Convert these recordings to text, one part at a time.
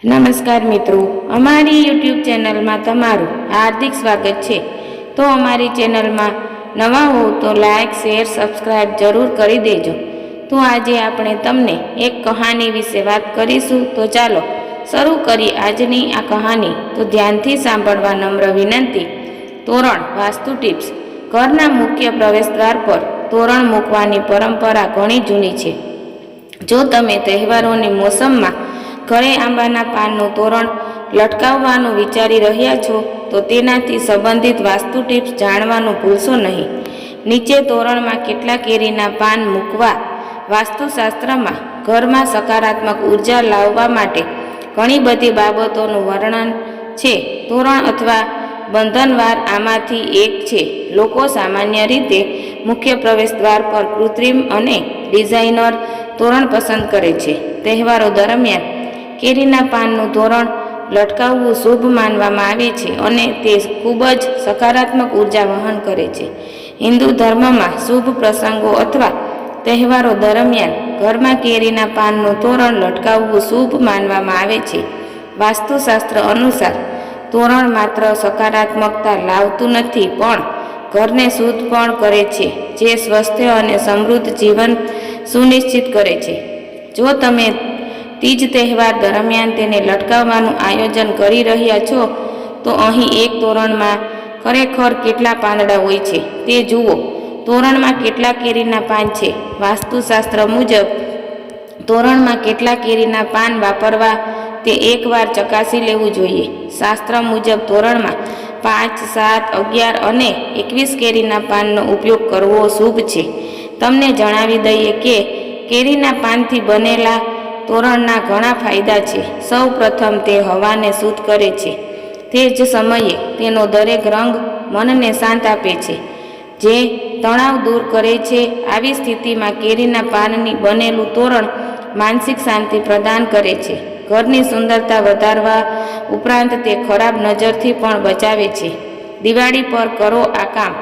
નમસ્કાર મિત્રો, અમારી યુટ્યુબ ચેનલમાં તમારું હાર્દિક સ્વાગત છે। તો અમારી ચેનલમાં નવા હો તો લાઈક શેર સબસ્ક્રાઈબ જરૂર કરી દેજો। તો આજે આપણે તમને એક કહાની વિશે વાત કરીશું। તો ચાલો શરૂ કરી આજની આ કહાની। તો ધ્યાનથી સાંભળવા નમ્ર વિનંતી। તોરણ વાસ્તુ ટિપ્સ। ઘરના મુખ્ય પ્રવેશદ્વાર પર તોરણ મૂકવાની પરંપરા ઘણી જૂની છે। જો તમે તહેવારોની મોસમમાં ઘરે આંબાના પાનનું તોરણ લટકાવવાનું વિચારી રહ્યા છો તો તેનાથી સંબંધિત વાસ્તુ ટિપ્સ જાણવાનું ભૂલશો નહીં। નીચે તોરણમાં કેટલા કેરીના પાન મૂકવા। વાસ્તુશાસ્ત્રમાં ઘરમાં સકારાત્મક ઉર્જા લાવવા માટે ઘણી બધી બાબતોનું વર્ણન છે। તોરણ અથવા બંધનવાર આમાંથી એક છે। લોકો સામાન્ય રીતે મુખ્ય પ્રવેશદ્વાર પર કૃત્રિમ અને ડિઝાઇનર તોરણ પસંદ કરે છે। તહેવારો દરમિયાન કેરીના પાનનું તોરણ લટકાવવું શુભ માનવામાં આવે છે અને તે ખૂબ જ સકારાત્મક ઉર્જા વહન કરે છે। હિન્દુ ધર્મમાં શુભ પ્રસંગો અથવા તહેવારો દરમિયાન ઘરમાં કેરીના પાનનું તોરણ લટકાવવું શુભ માનવામાં આવે છે। વાસ્તુશાસ્ત્ર અનુસાર તોરણ માત્ર સકારાત્મકતા લાવતું નથી પણ ઘરને શુદ્ધ પણ કરે છે, જે સ્વસ્થ અને સમૃદ્ધ જીવન સુનિશ્ચિત કરે છે। જો તમે તીજ તહેવાર દરમિયાન તેને લટકાવવાનું આયોજન કરી રહ્યા છો તો અહીં એક તોરણમાં ખરેખર કેટલા પાંદડા હોય છે તે જુઓ। તોરણમાં કેટલા કેરીના પાન છે। વાસ્તુશાસ્ત્ર મુજબ તોરણમાં કેટલા કેરીના પાન વાપરવા તે એકવાર ચકાસી લેવું જોઈએ। શાસ્ત્ર મુજબ તોરણમાં 5, 7, 11 અને 21 કેરીના પાનનો ઉપયોગ કરવો શુભ છે। તમને જણાવી દઈએ કે કેરીના પાનથી બનેલા તોરણના ઘણા ફાયદા છે। સૌ પ્રથમ તે હવાને શુદ્ધ કરે છે, તે જ સમયે તેનો દરેક રંગ મનને શાંત આપે છે, જે તણાવ દૂર કરે છે। આવી સ્થિતિમાં કેરીના પાનની બનેલું તોરણ માનસિક શાંતિ પ્રદાન કરે છે, ઘરની સુંદરતા વધારવા ઉપરાંત તે ખરાબ નજરથી પણ બચાવે છે। દિવાળી પર કરો આ કામ।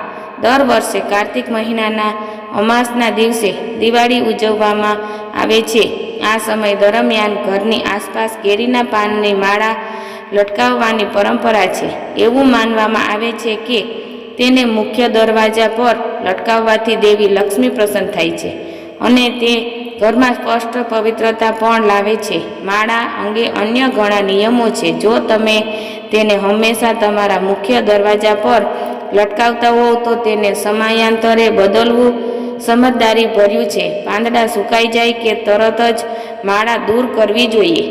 દર વર્ષે કાર્તિક મહિનાના અમાસના દિવસે દિવાળી ઉજવવામાં આવે છે। આ સમય દરમિયાન ઘરની આસપાસ કેરીના પાનની માળા લટકાવવાની પરંપરા છે। એવું માનવામાં આવે છે કે તેને મુખ્ય દરવાજા પર લટકાવવાથી દેવી લક્ષ્મી પ્રસન્ન થાય છે અને તે ઘરમાં સ્પષ્ટ પવિત્રતા પણ લાવે છે। માળા અંગે અન્ય ઘણા નિયમો છે। જો તમે તેને હંમેશા તમારા મુખ્ય દરવાજા પર લટકાવતા હોવ તો તેને સમયાંતરે બદલવું સમજદારી ભર્યું છે। પાંદડા સુકાઈ જાય કે તરત જ માળા દૂર કરવી જોઈએ।